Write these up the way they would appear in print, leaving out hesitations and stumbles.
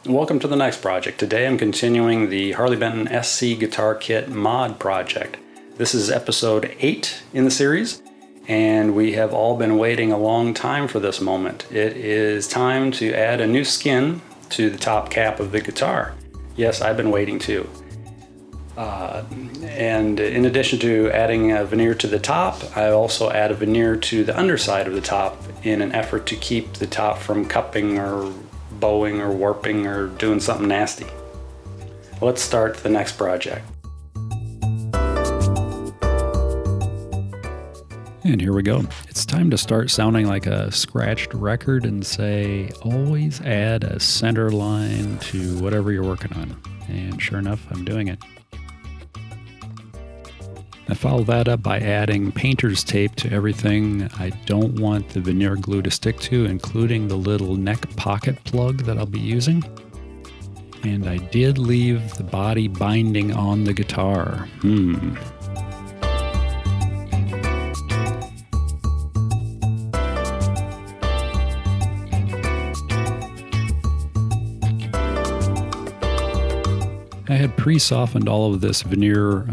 Welcome to the next project. Today I'm continuing the Harley Benton SC Guitar Kit mod project. This is episode 8 in the series, and we have all been waiting a long time for this moment. It is time to add a new skin to the top cap of the guitar. Yes, I've been waiting too. And in addition to adding a veneer to the top, I also add a veneer to the underside of the top in an effort to keep the top from cupping or bowing or warping or doing something nasty. Let's start the next project. And here we go. It's time to start sounding like a scratched record and say, always add a center line to whatever you're working on. And sure enough, I'm doing it. I follow that up by adding painter's tape to everything I don't want the veneer glue to stick to, including the little neck pocket plug that I'll be using. And I did leave the body binding on the guitar. I had pre-softened all of this veneer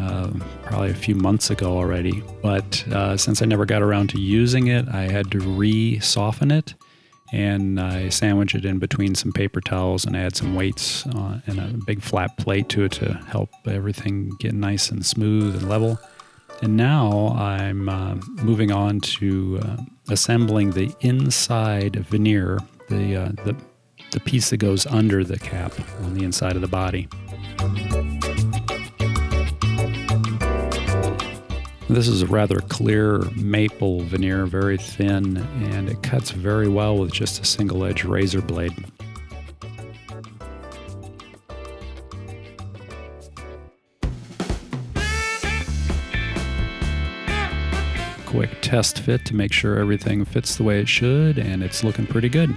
probably a few months ago already, but since I never got around to using it, I had to re-soften it, and I sandwich it in between some paper towels and add some weights and a big flat plate to it to help everything get nice and smooth and level. And now I'm moving on to assembling the inside veneer, the piece that goes under the cap on the inside of the body. This is a rather clear maple veneer, very thin, and it cuts very well with just a single edge razor blade. Quick test fit to make sure everything fits the way it should, and it's looking pretty good.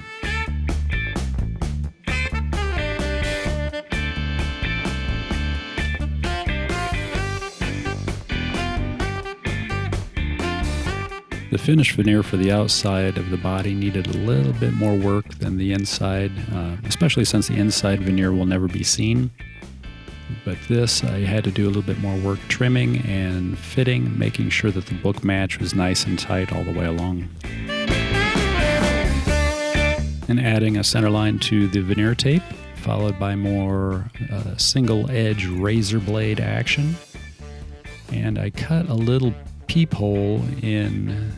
The finished veneer for the outside of the body needed a little bit more work than the inside, especially since the inside veneer will never be seen. But this, I had to do a little bit more work trimming and fitting, making sure that the book match was nice and tight all the way along. And adding a center line to the veneer tape, followed by more single edge razor blade action. And I cut a little peephole in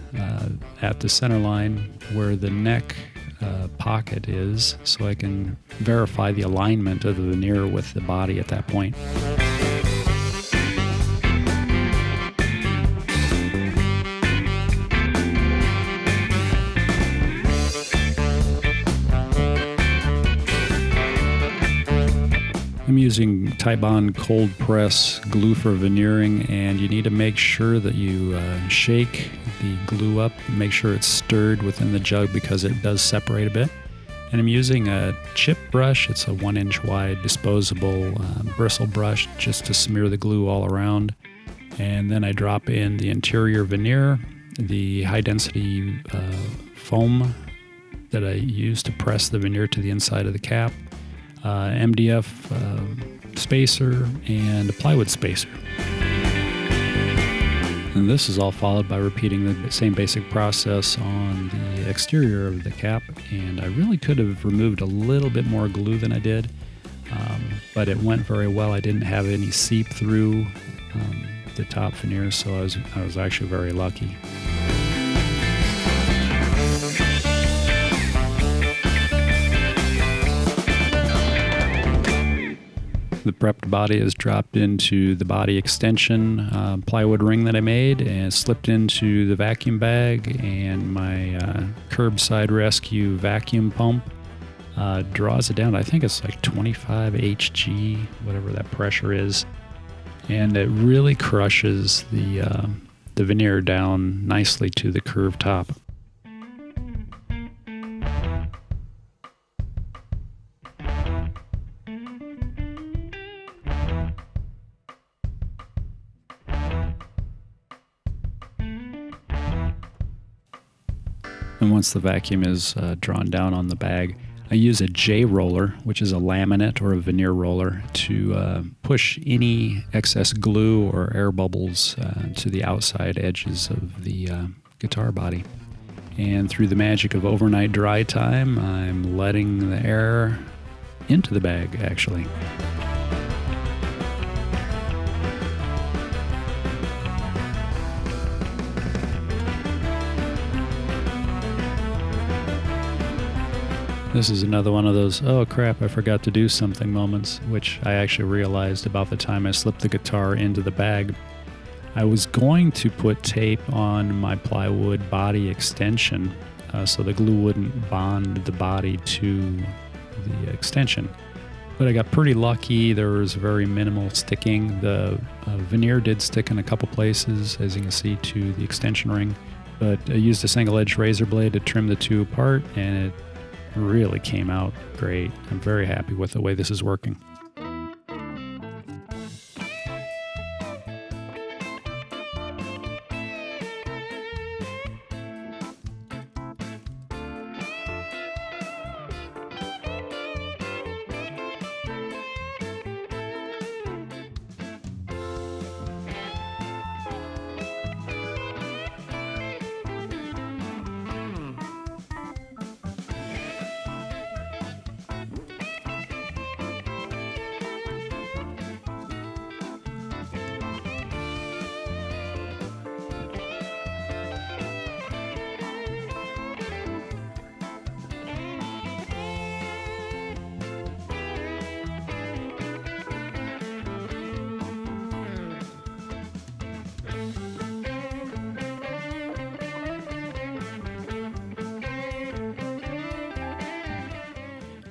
at the center line where the neck pocket is, so I can verify the alignment of the veneer with the body at that point. I'm using Thomann cold press glue for veneering, and you need to make sure that you shake the glue up, make sure it's stirred within the jug because it does separate a bit. And I'm using a chip brush. It's a 1-inch wide disposable bristle brush just to smear the glue all around. And then I drop in the interior veneer, the high density foam that I use to press the veneer to the inside of the cap. MDF spacer, and a plywood spacer. And this is all followed by repeating the same basic process on the exterior of the cap, and I really could have removed a little bit more glue than I did, but it went very well. I didn't have any seep through the top veneer, so I was actually very lucky. The prepped body is dropped into the body extension plywood ring that I made and slipped into the vacuum bag, and my curbside rescue vacuum pump draws it down. I think it's like 25 Hg, whatever that pressure is, and it really crushes the veneer down nicely to the curved top. And once the vacuum is drawn down on the bag, I use a J roller, which is a laminate or a veneer roller, to push any excess glue or air bubbles to the outside edges of the guitar body. And through the magic of overnight dry time, I'm letting the air into the bag, actually. This is another one of those, oh crap, I forgot to do something moments, which I actually realized about the time I slipped the guitar into the bag. I was going to put tape on my plywood body extension so the glue wouldn't bond the body to the extension. But I got pretty lucky. There was very minimal sticking. The veneer did stick in a couple places, as you can see, to the extension ring. But I used a single-edged razor blade to trim the two apart, and it really came out great. I'm very happy with the way this is working.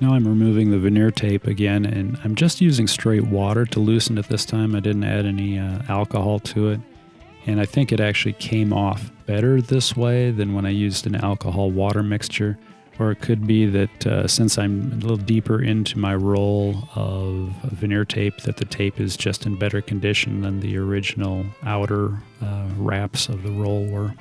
Now I'm removing the veneer tape again, and I'm just using straight water to loosen it this time. I didn't add any alcohol to it, and I think it actually came off better this way than when I used an alcohol water mixture. Or it could be that since I'm a little deeper into my roll of veneer tape, that the tape is just in better condition than the original outer wraps of the roll were.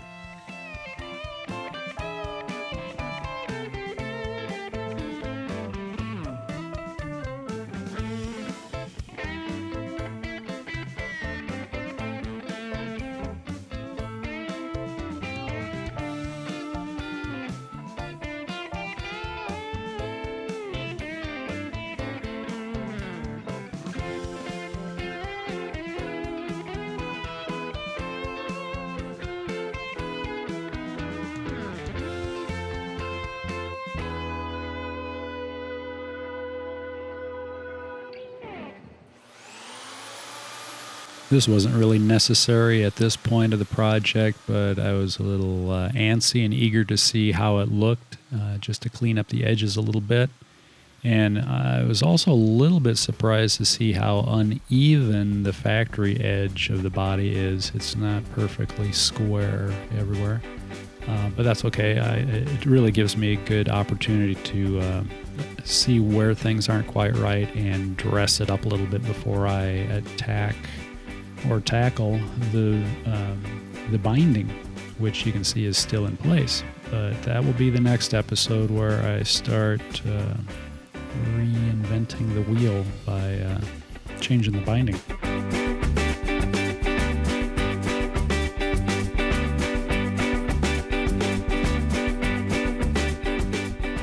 This wasn't really necessary at this point of the project, but I was a little antsy and eager to see how it looked, just to clean up the edges a little bit. And I was also a little bit surprised to see how uneven the factory edge of the body is. It's not perfectly square everywhere, but that's okay. It really gives me a good opportunity to see where things aren't quite right and dress it up a little bit before I attack or tackle the binding, which you can see is still in place. But that will be the next episode, where I start reinventing the wheel by changing the binding.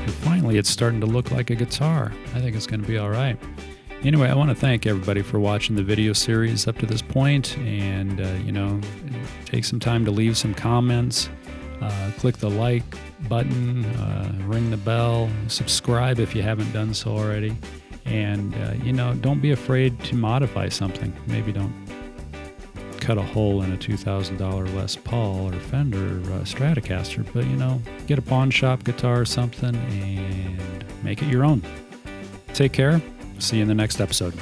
And finally, it's starting to look like a guitar. I think it's going to be all right. Anyway, I want to thank everybody for watching the video series up to this point, and take some time to leave some comments, click the like button, ring the bell, subscribe if you haven't done so already, and don't be afraid to modify something. Maybe don't cut a hole in a $2,000 Les Paul or Fender Stratocaster, but get a pawn shop guitar or something and make it your own. Take care. See you in the next episode.